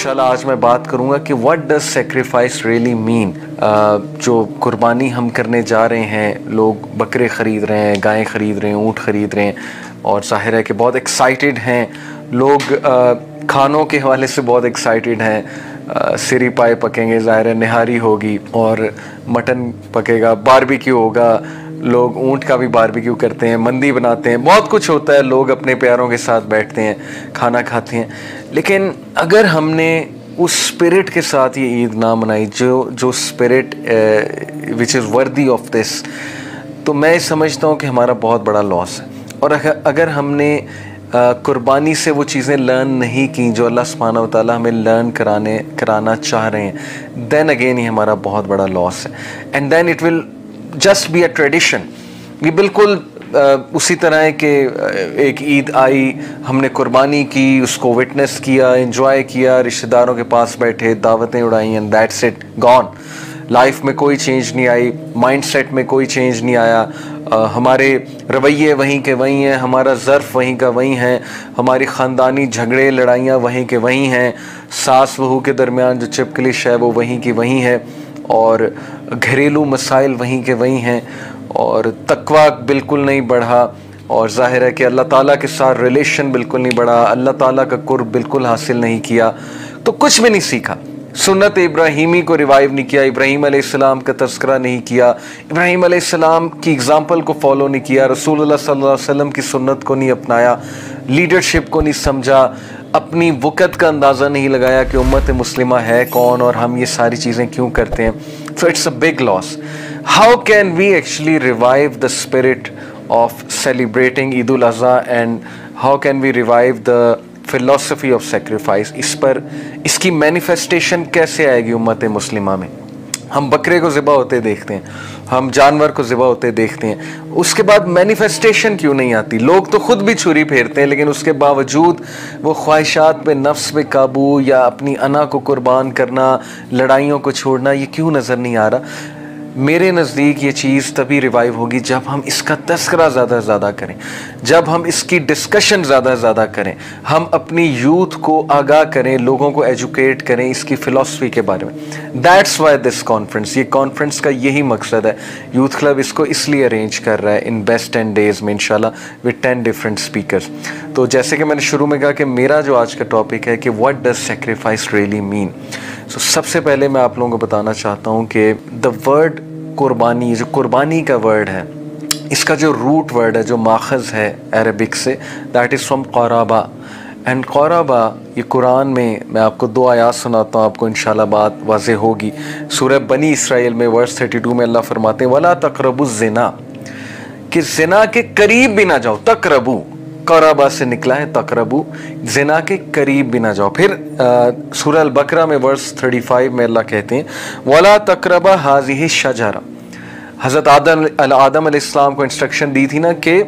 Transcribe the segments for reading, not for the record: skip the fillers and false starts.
इंशाल्लाह आज मैं बात करूँगा कि what does sacrifice really mean. जो कुर्बानी हम करने जा रहे हैं, लोग बकरे ख़रीद रहे हैं, गायें ख़रीद रहे हैं, ऊँट ख़रीद रहे हैं और ज़ाहिर है कि बहुत एक्साइटेड हैं लोग। खानों के हवाले से बहुत एक्साइटेड हैं। सिरी पाए पकेंगे, ज़ाहिर है निहारी होगी और मटन पकेगा, बारबेक्यू होगा, लोग ऊँट का भी बारबेक्यू करते हैं, मंदी बनाते हैं, बहुत कुछ होता है। लोग अपने प्यारों के साथ बैठते हैं, खाना खाते हैं। लेकिन अगर हमने उस स्पिरिट के साथ ये ईद ना मनाई जो spirit which is worthy of this, तो मैं समझता हूँ कि हमारा बहुत बड़ा लॉस है। और अगर हमने कुर्बानी से वो चीज़ें लर्न नहीं की जो अल्लाह सुब्हानहू व तआला हमें लर्न कराना चाह रहे हैं, देन अगेन ये हमारा बहुत बड़ा लॉस है। And then it will just be a tradition. ये बिल्कुल उसी तरह है कि एक ईद आई, हमने कुर्बानी की, उसको विटनेस किया, एंजॉय किया, रिश्तेदारों के पास बैठे, दावतें उड़ाई and that's it, gone. Life में कोई चेंज नहीं आई, माइंडसेट में कोई चेंज नहीं आया, हमारे रवैये वहीं के वहीं हैं, हमारा ज़र्फ़ वहीं का वहीं है, हमारी ख़ानदानी झगड़े लड़ाइयाँ वहीं के वहीं हैं, सास बहू के दरमियान जो चिपकलिश है वो वहीं की वहीं है, और घरेलू मसाइल वहीं के वहीं हैं, और तकवा बिल्कुल नहीं बढ़ा, और ज़ाहिर है कि अल्लाह ताला के साथ रिलेशन बिल्कुल नहीं बढ़ा, अल्लाह ताला का कुर्ब बिल्कुल हासिल नहीं किया, तो कुछ भी नहीं सीखा। सुन्नत इब्राहीमी को रिवाइव नहीं किया, इब्राहीम अलैहिस्सलाम का तज़किरा नहीं किया, इब्राहीम अलैहिस्सलाम की एग्ज़ाम्पल को फॉलो नहीं किया, रसूलुल्लाह सल्लल्लाहु अलैहि वसल्लम की सुन्नत को नहीं अपनाया, लीडरशिप को नहीं समझा, अपनी वक़्त का अंदाज़ा नहीं लगाया कि उम्मत मुस्लिमा है कौन और हम ये सारी चीज़ें क्यों करते हैं। So it's a big loss. How can we actually revive the spirit of celebrating Eid ul Azha and how can we revive the philosophy of sacrifice. इस पर इसकी मैनिफेस्टेशन कैसे आएगी उम्मत मुस्लिमा में। हम बकरे को ज़िबा होते देखते हैं, हम जानवर को ज़िबा होते देखते हैं, उसके बाद मैनिफेस्टेशन क्यों नहीं आती। लोग तो ख़ुद भी छुरी फेरते हैं, लेकिन उसके बावजूद वो ख्वाहिशात पे, नफ्स पे काबू या अपनी अना को कुर्बान करना, लड़ाइयों को छोड़ना, ये क्यों नज़र नहीं आ रहा। मेरे नज़दीक ये चीज़ तभी रिवाइव होगी जब हम इसका तज़किरा ज़्यादा से ज़्यादा करें, जब हम इसकी डिस्कशन ज़्यादा से ज़्यादा करें, हम अपनी यूथ को आगाह करें, लोगों को एजुकेट करें इसकी फ़िलासफ़ी के बारे में। दैट्स वाई दिस कॉन्फ्रेंस, ये कॉन्फ्रेंस का यही मकसद है। यूथ क्लब इसको इसलिए अरेंज कर रहा है इन बेस्ट 10 डेज़ में इंशाल्लाह विद 10 डिफरेंट स्पीकर्स। तो जैसे कि मैंने शुरू में कहा कि मेरा जो आज का टॉपिक है कि what does sacrifice really mean. So सबसे पहले मैं आप लोगों को बताना चाहता हूँ कि द वर्ड कुर्बानी, जो कुर्बानी का वर्ड है, इसका जो रूट वर्ड है, जो माखज़ है अरबिक से, दैट इज़ फ्रॉम क़राबा। एंड क़राबा, ये कुरान में मैं आपको 2 आयात सुनाता हूँ, आपको इंशाल्लाह बात वाज़ेह होगी। सूरह बनी इसराइल में वर्स 32 में अल्लाह फरमाते हैं वला तक़रबुज़ ज़िना, कि ज़िना के करीब भी ना जाओ। तक़रबू क़राबा से निकला है, तक़रबू, ज़िना के करीब भी ना जाओ। फिर सूरह अल बकरा में वर्स 35 में अल्लाह कहते हैं वला तक़रबा हाज़िहि शजरा। हज़रत आदम अलैहिस्सलाम को इंस्ट्रक्शन दी थी ना कि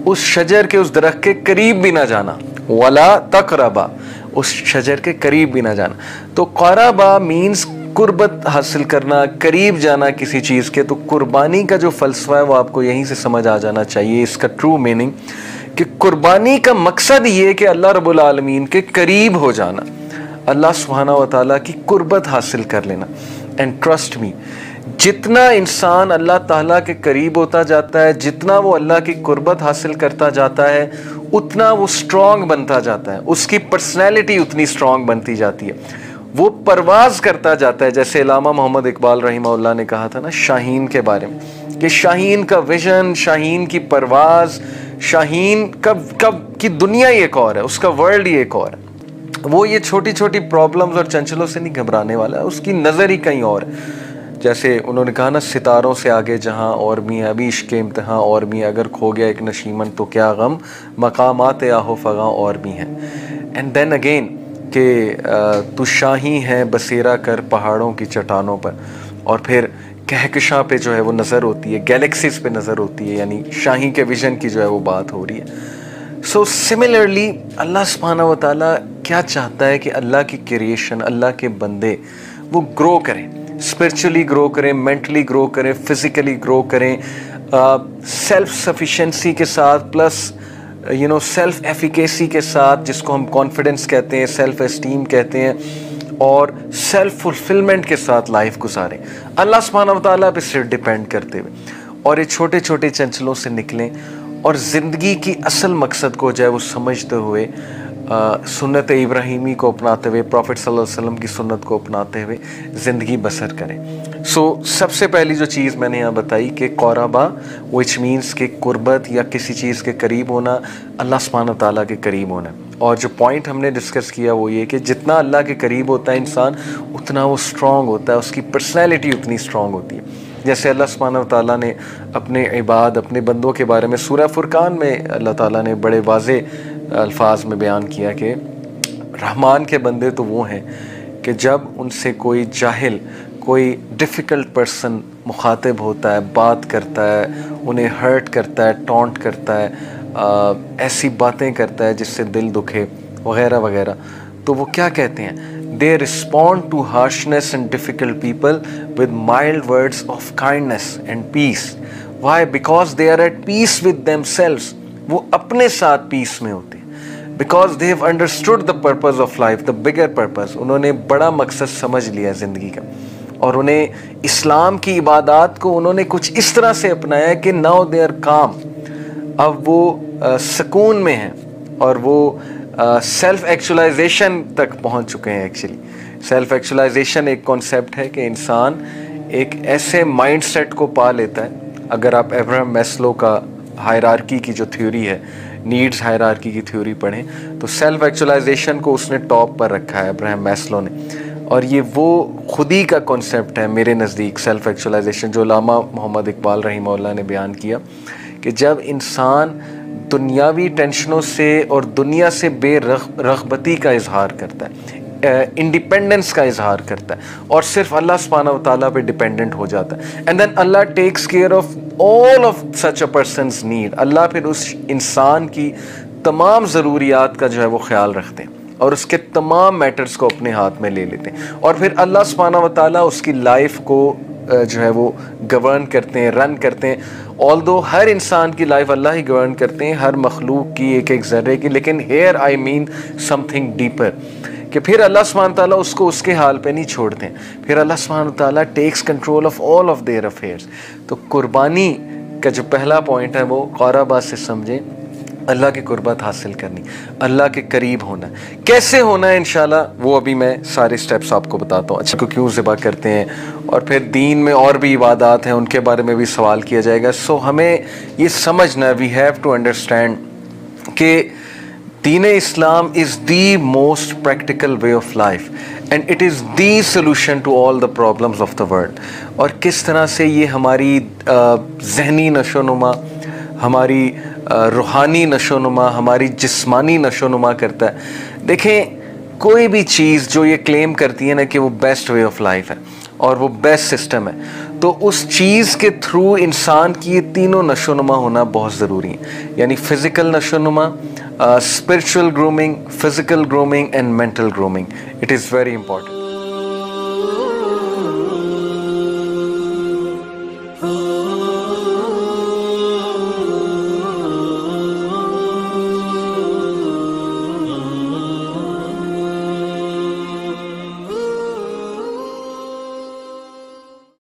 उस शजर के, उस दरख्त के करीब भी ना जाना, वला तक़रबा, उस शजर के करीब भी ना जाना। तो क़राबा मीन्स कुर्बत हासिल करना, करीब जाना किसी चीज़ के। तो कुर्बानी का जो फ़लसफ़ा है वो आपको यहीं से समझ आ जाना चाहिए, इसका ट्रू मीनिंग, कि कुर्बानी का मकसद ये कि अल्लाह रब्बुल आलमीन के करीब हो जाना, अल्लाह सुब्हानहू व तआला की कुर्बत हासिल कर लेना। एंड ट्रस्ट मी, जितना इंसान अल्लाह ताला के करीब होता जाता है, जितना वो अल्लाह की कुर्बत हासिल करता जाता है, उतना वो स्ट्रॉन्ग बनता जाता है, उसकी पर्सनैलिटी उतनी स्ट्रॉन्ग बनती जाती है, वो परवाज करता जाता है। जैसे अल्लामा मोहम्मद इकबाल रहिमहुल्लाह ने कहा था ना शाहीन के बारे में, कि शाहीन का विजन, शाहीन की परवाज, शाहीन कब की दुनिया ही एक और है, उसका वर्ल्ड ही एक और है। वो ये छोटी छोटी प्रॉब्लम्स और चंचलों से नहीं घबराने वाला है, उसकी नज़र ही कहीं और है। जैसे उन्होंने कहा ना, सितारों से आगे जहां और भी है, अभी इश्क इम्तिहां और भी है, अगर खो गया एक नशीमन तो क्या गम, मकामात आहो फगा और भी हैं। एंड देन अगेन कि तू शाही है बसेरा कर पहाड़ों की चट्टानों पर, और फिर कहकशां पे जो है वो नज़र होती है, गैलेक्सीज पे नज़र होती है, यानी शाही के विजन की जो है वो बात हो रही है। सो सिमिलरली अल्लाह सुब्हानहू व तआला क्या चाहता है कि अल्लाह की क्रिएशन, अल्लाह के बंदे वो ग्रो करें, स्पिरिचुअली ग्रो करें, मेंटली ग्रो करें, फिज़िकली ग्रो करें, सेल्फ सफिशेंसी के साथ, प्लस सेल्फ एफिकेसी के साथ, जिसको हम कॉन्फिडेंस कहते हैं, सेल्फ एस्टीम कहते हैं, और सेल्फ फुलफिलमेंट के साथ लाइफ गुजारें, अल्लाह सुब्हानहू व तआला पे सिर्फ डिपेंड करते हुए, और ये छोटे छोटे चंचलों से निकलें और ज़िंदगी की असल मकसद को जो है वो समझते हुए सुन्नत इब्राहीमी को अपनाते हुए, प्रॉफिट सल्लल्लाहु अलैहि वसल्लम की सुन्नत को अपनाते हुए ज़िंदगी बसर करें। सबसे पहली जो चीज़ मैंने यहाँ बताई कि क़ुरबा, विच मीन्स के कुर्बत या किसी चीज़ के करीब होना, अल्लाह सुब्हानहू व तआला के करीब होना। और जो पॉइंट हमने डिस्कस किया वो ये कि जितना अल्लाह के करीब होता है इंसान, उतना वो स्ट्रॉन्ग होता है, उसकी पर्सनैलिटी उतनी स्ट्रॉन्ग होती है। जैसे अल्लाह सुब्हानहू व तआला ने अपने इबाद, अपने बंदों के बारे में सूरह फुरकान में अल्लाह ताला ने बड़े वाज़े अल्फाज में बयान किया कि रहमान के बंदे तो वो हैं कि जब उनसे कोई जाहिल, कोई डिफ़िकल्ट पर्सन मुखातिब होता है, बात करता है, उन्हें हर्ट करता है, टॉन्ट करता है, ऐसी बातें करता है जिससे दिल दुखे वगैरह वगैरह, तो वो क्या कहते हैं? They respond to harshness and difficult people with mild words of kindness and peace. Why? Because they are at peace with themselves. वो अपने साथ पीस में होते हैं। Because they have understood the purpose of life, the bigger purpose. उन्होंने बड़ा मकसद समझ लिया ज़िंदगी का, और उन्हें इस्लाम की इबादत को उन्होंने कुछ इस तरह से अपनाया कि now they are calm. अब वो सुकून में हैं और वो सेल्फ एक्चुअलाइजेशन तक पहुंच चुके हैं। एक्चुअली सेल्फ एक्चुअलाइजेशन एक कॉन्सेप्ट है कि इंसान एक ऐसे माइंड सेट को पा लेता है। अगर आप अब्राहम मैस्लो का हायरार्की की जो थ्योरी है, नीड्स हायरार्की की थ्योरी पढ़ें, तो सेल्फ एक्चुअलाइजेशन को उसने टॉप पर रखा है अब्राहम मैस्लो ने, और ये वो खुदी का कॉन्सेप्ट है मेरे नज़दीक, सेल्फ एक्चुअलाइजेशन, जो अल्लामा मोहम्मद इकबाल रहीमहुल्लाह ने बयान किया कि जब इंसान दुनियावी टेंशनों से और दुनिया से बेरग़बती का इजहार करता है, इंडिपेंडेंस का इजहार करता है और सिर्फ अल्लाह सुब्हानहू व तआला पे डिपेंडेंट हो जाता है, and then Allah takes care of all of such a persons need. अल्लाह फिर उस इंसान की तमाम ज़रूरियात का जो है वो ख्याल रखते हैं और उसके तमाम मैटर्स को अपने हाथ में ले लेते हैं, और फिर अल्लाह सुब्हानहू व तआला उसकी लाइफ को जो है वो गवर्न करते हैं, रन करते हैं। ऑल्दो हर इंसान की लाइफ अल्लाह ही गवर्न करते हैं, हर मखलूक की, एक एक ज़र्रे की, लेकिन here I mean something deeper, कि फिर अल्लाह सुब्हानहू तआला उसको उसके हाल पे नहीं छोड़ते हैं, फिर अल्लाह सुब्हानहू तआला takes control of all of their affairs. तो कुर्बानी का जो पहला पॉइंट है वो क़ुरबा से समझें, अल्लाह की कुर्बत हासिल करनी, अल्लाह के करीब होना। कैसे होना है इंशाल्लाह वो अभी मैं सारे स्टेप्स आपको बताता हूँ। अच्छा, को क्यों ज़िबा करते हैं, और फिर दीन में और भी इबादत हैं उनके बारे में भी सवाल किया जाएगा। सो हमें ये समझना, वी हैव टू अंडरस्टैंड कि दीन Islam is the most practical way of life and it is the solution to all the problems of the world. और किस तरह से ये हमारी जहनी नशोनुमा, हमारी रूहानी नशोनुमा, हमारी जिस्मानी नशोनुमा करता है। देखें, कोई भी चीज़ जो ये क्लेम करती है ना कि वो बेस्ट वे ऑफ लाइफ है और वो बेस्ट सिस्टम है, तो उस चीज़ के थ्रू इंसान की ये तीनों नशोनुमा होना बहुत ज़रूरी है। यानी फ़िज़िकल नशोनुमा, spiritual grooming, physical grooming and mental grooming, it is very important.